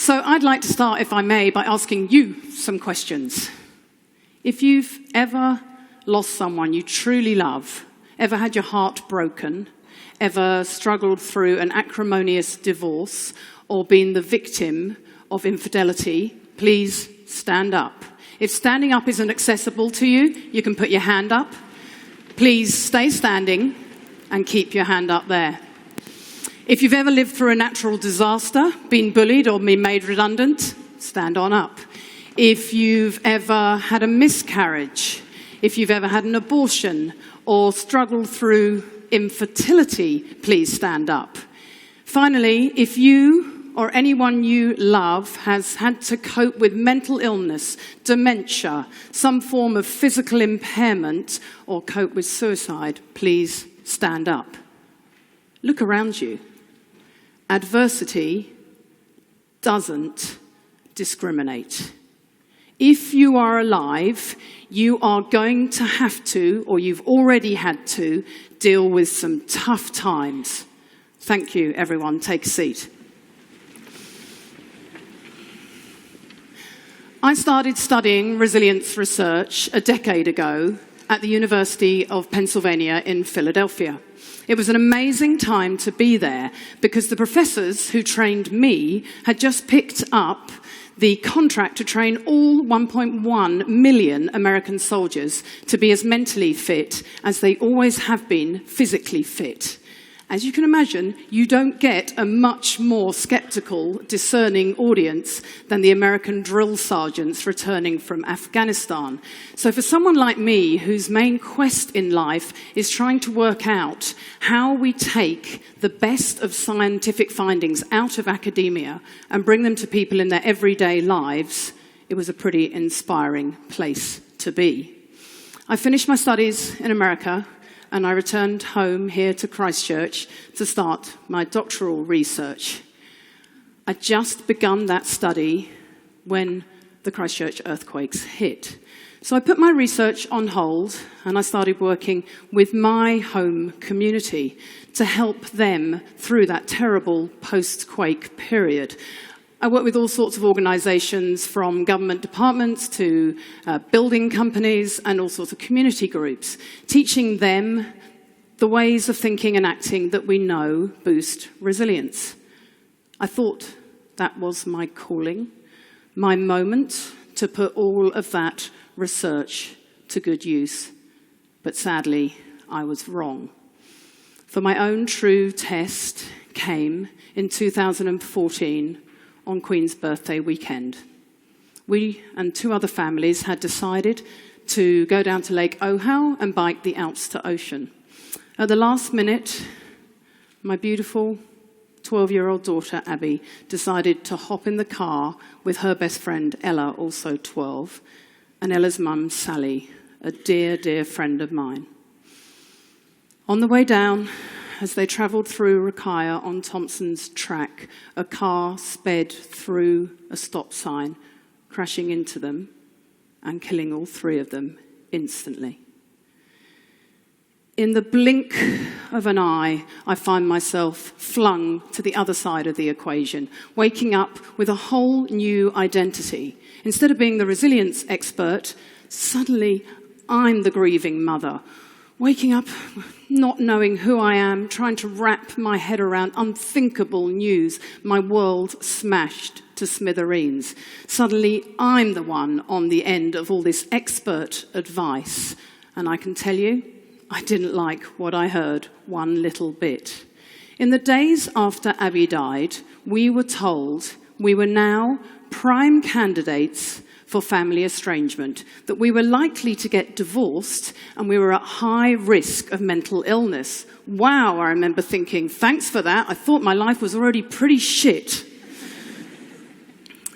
So I'd like to start, if I may, by asking you some questions. If you've ever lost someone you truly love, ever had your heart broken, ever struggled through an acrimonious divorce, or been the victim of infidelity, please stand up. If standing up isn't accessible to you, you can put your hand up. Please stay standing and keep your hand up there. If you've ever lived through a natural disaster, been bullied or been made redundant, stand on up. If you've ever had a miscarriage, if you've ever had an abortion or struggled through infertility, please stand up. Finally, if you or anyone you love has had to cope with mental illness, dementia, some form of physical impairment, or cope with suicide, please stand up. Look around you. Adversity doesn't discriminate. If you are alive, you are going to have to, or you've already had to, deal with some tough times. Thank you, everyone. Take a seat. I started studying resilience research a decade ago at the University of Pennsylvania in Philadelphia. It was an amazing time to be there because the professors who trained me had just picked up the contract to train all 1.1 million American soldiers to be as mentally fit as they always have been physically fit. As you can imagine, you don't get a much more skeptical, discerning audience than the American drill sergeants returning from Afghanistan. So for someone like me, whose main quest in life is trying to work out how we take the best of scientific findings out of academia and bring them to people in their everyday lives, it was a pretty inspiring place to be. I finished my studies in America, and I returned home here to Christchurch to start my doctoral research. I'd just begun that study when the Christchurch earthquakes hit. So I put my research on hold, and I started working with my home community to help them through that terrible post-quake period. I work with all sorts of organizations, from government departments to building companies and all sorts of community groups, teaching them the ways of thinking and acting that we know boost resilience. I thought that was my calling, my moment to put all of that research to good use. But sadly, I was wrong. For my own true test came in 2014, on Queen's birthday weekend. We and two other families had decided to go down to Lake Ohau and bike the Alps to Ocean. At the last minute, my beautiful 12-year-old daughter, Abby, decided to hop in the car with her best friend, Ella, also 12, and Ella's mum, Sally, a dear, dear friend of mine. On the way down, as they travelled through Rakaia on Thompson's track, a car sped through a stop sign, crashing into them and killing all three of them instantly. In the blink of an eye, I find myself flung to the other side of the equation, waking up with a whole new identity. Instead of being the resilience expert, suddenly I'm the grieving mother, waking up not knowing who I am, trying to wrap my head around unthinkable news, my world smashed to smithereens. Suddenly, I'm the one on the end of all this expert advice. And I can tell you, I didn't like what I heard one little bit. In the days after Abby died, we were told we were now prime candidates for family estrangement, that we were likely to get divorced and we were at high risk of mental illness. Wow, I remember thinking, thanks for that. I thought my life was already pretty shit.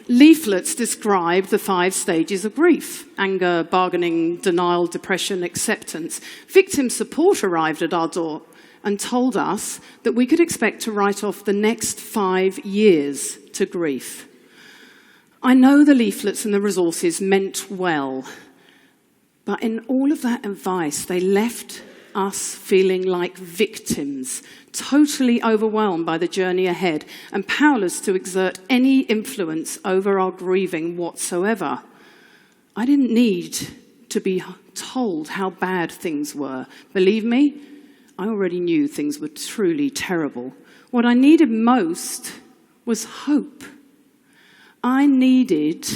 Leaflets describe the 5 stages of grief: anger, bargaining, denial, depression, acceptance. Victim support arrived at our door and told us that we could expect to write off the next 5 years to grief. I know the leaflets and the resources meant well, but in all of that advice, they left us feeling like victims, totally overwhelmed by the journey ahead and powerless to exert any influence over our grieving whatsoever. I didn't need to be told how bad things were. Believe me, I already knew things were truly terrible. What I needed most was hope. I needed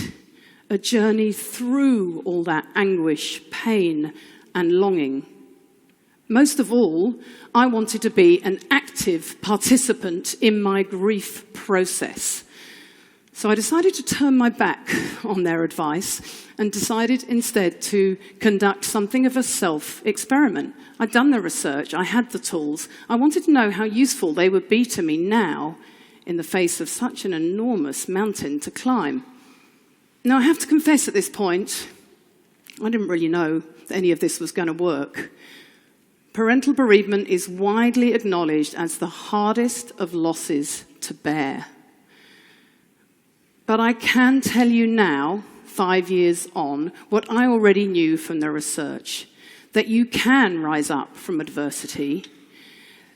a journey through all that anguish, pain, and longing. Most of all, I wanted to be an active participant in my grief process. So I decided to turn my back on their advice and decided instead to conduct something of a self-experiment. I'd done the research, I had the tools. I wanted to know how useful they would be to me now in the face of such an enormous mountain to climb. Now, I have to confess at this point, I didn't really know that any of this was going to work. Parental bereavement is widely acknowledged as the hardest of losses to bear. But I can tell you now, 5 years on, what I already knew from the research, that you can rise up from adversity,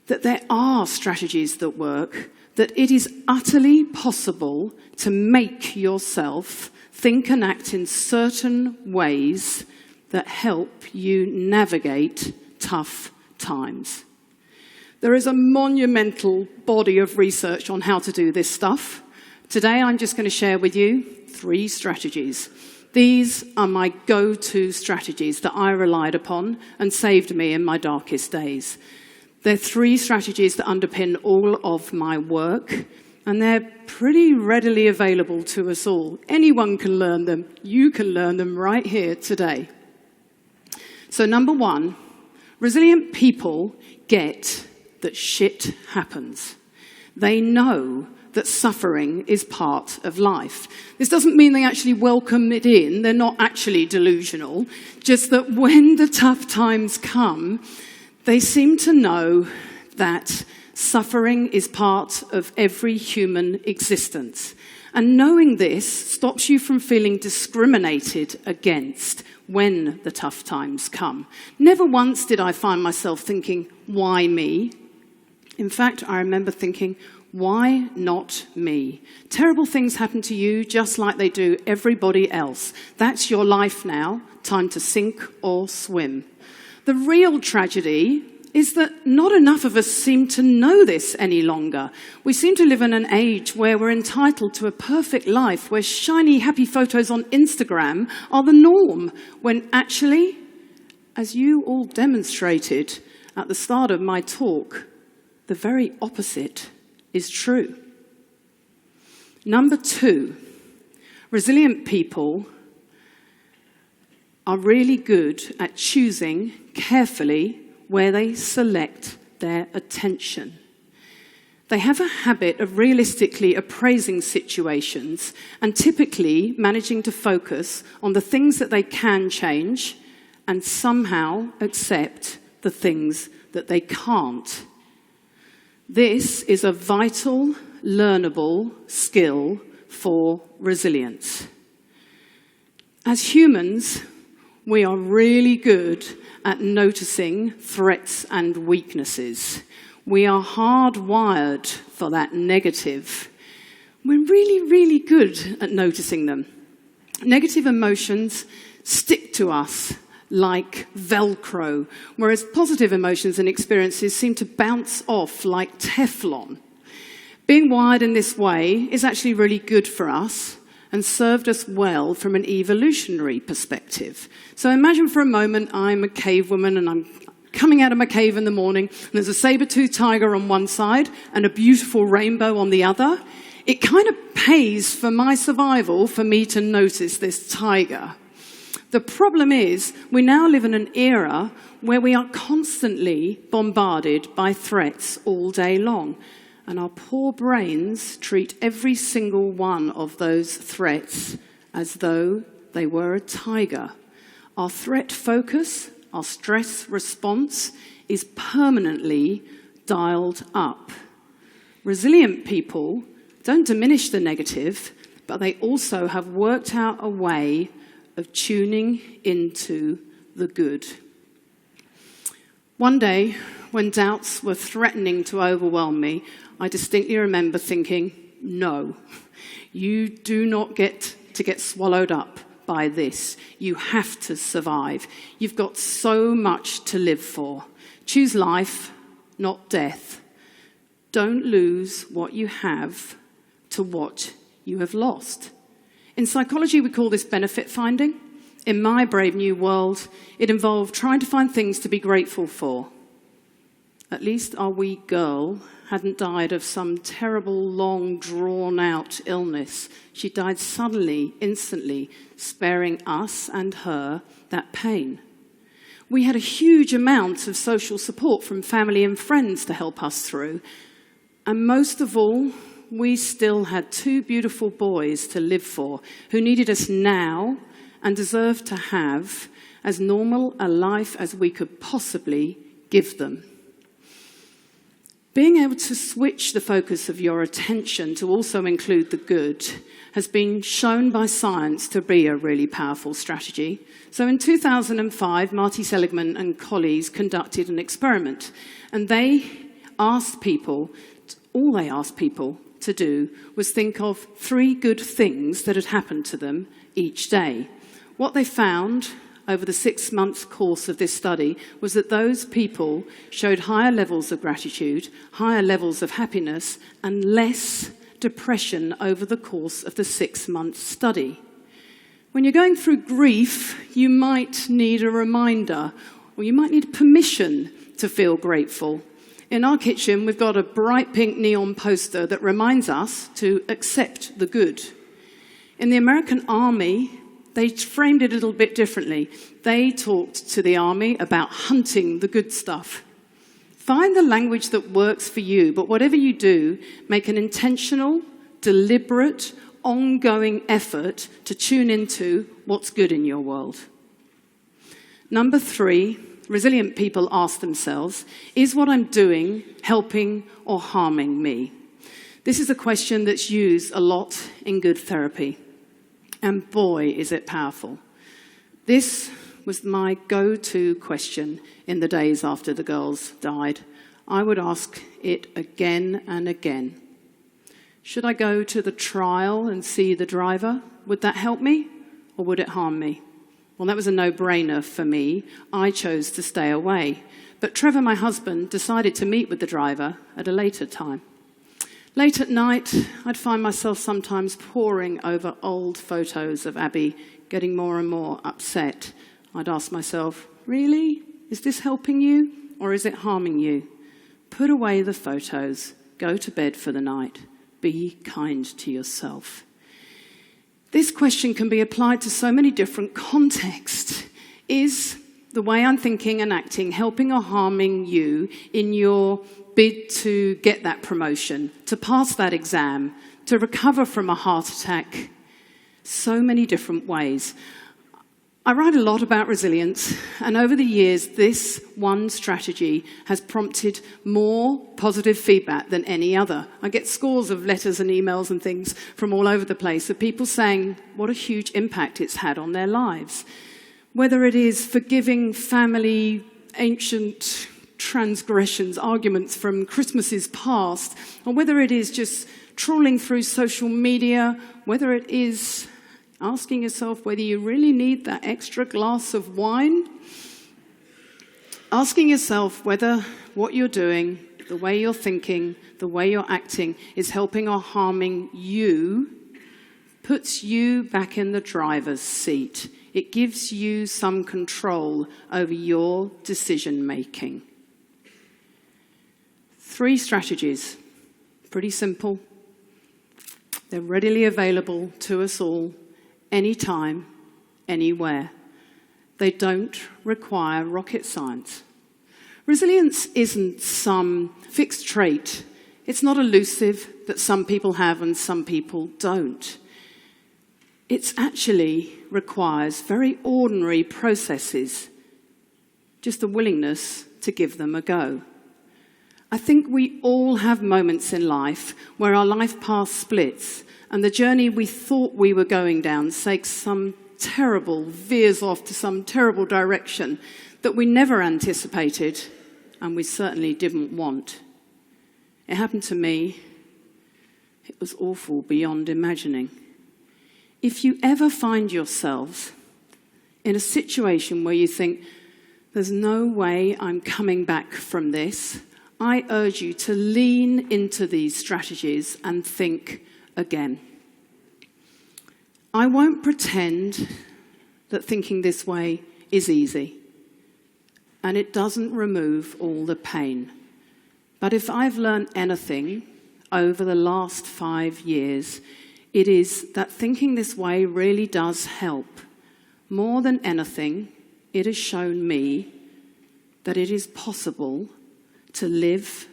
that there are strategies that work, that it is utterly possible to make yourself think and act in certain ways that help you navigate tough times. There is a monumental body of research on how to do this stuff. Today I'm just going to share with you 3 strategies. These are my go-to strategies that I relied upon and saved me in my darkest days. They're 3 strategies that underpin all of my work, and they're pretty readily available to us all. Anyone can learn them. You can learn them right here today. So number 1, resilient people get that shit happens. They know that suffering is part of life. This doesn't mean they actually welcome it in. They're not actually delusional. Just that when the tough times come, they seem to know that suffering is part of every human existence. And knowing this stops you from feeling discriminated against when the tough times come. Never once did I find myself thinking, why me? In fact, I remember thinking, why not me? Terrible things happen to you just like they do everybody else. That's your life now. Time to sink or swim. The real tragedy is that not enough of us seem to know this any longer. We seem to live in an age where we're entitled to a perfect life, where shiny, happy photos on Instagram are the norm, when actually, as you all demonstrated at the start of my talk, the very opposite is true. Number 2, resilient people are really good at choosing carefully where they select their attention. They have a habit of realistically appraising situations and typically managing to focus on the things that they can change and somehow accept the things that they can't. This is a vital, learnable skill for resilience. As humans, we are really good at noticing threats and weaknesses. We are hardwired for that negative. We're really, really good at noticing them. Negative emotions stick to us like Velcro, whereas positive emotions and experiences seem to bounce off like Teflon. Being wired in this way is actually really good for us and served us well from an evolutionary perspective. So imagine for a moment I'm a cave woman and I'm coming out of my cave in the morning and there's a saber-toothed tiger on one side and a beautiful rainbow on the other. It kind of pays for my survival for me to notice this tiger. The problem is we now live in an era where we are constantly bombarded by threats all day long. And our poor brains treat every single one of those threats as though they were a tiger. Our threat focus, our stress response is permanently dialed up. Resilient people don't diminish the negative, but they also have worked out a way of tuning into the good. One day, when doubts were threatening to overwhelm me, I distinctly remember thinking, no, you do not get to get swallowed up by this. You have to survive. You've got so much to live for. Choose life, not death. Don't lose what you have to what you have lost. In psychology, we call this benefit finding. In my brave new world, it involved trying to find things to be grateful for. At least our wee girl hadn't died of some terrible, long, drawn-out illness. She died suddenly, instantly, sparing us and her that pain. We had a huge amount of social support from family and friends to help us through. And most of all, we still had two beautiful boys to live for who needed us now and deserved to have as normal a life as we could possibly give them. Being able to switch the focus of your attention to also include the good has been shown by science to be a really powerful strategy. So in 2005, Marty Seligman and colleagues conducted an experiment, and all they asked people to do was think of 3 good things that had happened to them each day. What they found over the 6-month course of this study was that those people showed higher levels of gratitude, higher levels of happiness, and less depression over the course of the 6-month study. When you're going through grief, you might need a reminder, or you might need permission to feel grateful. In our kitchen, we've got a bright pink neon poster that reminds us to accept the good. In the American Army, they framed it a little bit differently. They talked to the army about hunting the good stuff. Find the language that works for you, but whatever you do, make an intentional, deliberate, ongoing effort to tune into what's good in your world. Number 3, resilient people ask themselves, is what I'm doing helping or harming me? This is a question that's used a lot in good therapy. And boy, is it powerful. This was my go-to question in the days after the girls died. I would ask it again and again. Should I go to the trial and see the driver? Would that help me, or would it harm me? Well, that was a no-brainer for me. I chose to stay away. But Trevor, my husband, decided to meet with the driver at a later time. Late at night, I'd find myself sometimes poring over old photos of Abby, getting more and more upset. I'd ask myself, really? Is this helping you, or is it harming you? Put away the photos. Go to bed for the night. Be kind to yourself. This question can be applied to so many different contexts. Is the way I'm thinking and acting helping or harming you in your bid to get that promotion, to pass that exam, to recover from a heart attack? So many different ways. I write a lot about resilience, and over the years, this one strategy has prompted more positive feedback than any other. I get scores of letters and emails and things from all over the place of people saying what a huge impact it's had on their lives. Whether it is forgiving family, ancient transgressions, arguments from Christmases past, or whether it is just trawling through social media, whether it is asking yourself whether you really need that extra glass of wine, asking yourself whether what you're doing, the way you're thinking, the way you're acting is helping or harming you, puts you back in the driver's seat. It gives you some control over your decision-making. 3 strategies, pretty simple. They're readily available to us all, anytime, anywhere. They don't require rocket science. Resilience isn't some fixed trait. It's not elusive that some people have and some people don't. It actually requires very ordinary processes, just a willingness to give them a go. I think we all have moments in life where our life path splits and the journey we thought we were going down takes veers off to some terrible direction that we never anticipated and we certainly didn't want. It happened to me. It was awful beyond imagining. If you ever find yourselves in a situation where you think, there's no way I'm coming back from this, I urge you to lean into these strategies and think again. I won't pretend that thinking this way is easy, and it doesn't remove all the pain. But if I've learned anything over the last 5 years, it is that thinking this way really does help. More than anything, it has shown me that it is possible to live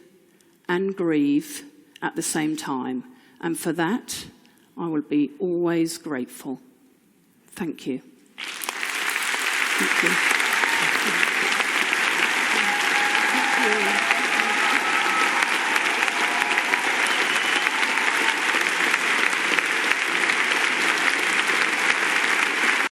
and grieve at the same time. And for that, I will be always grateful. Thank you. Thank you.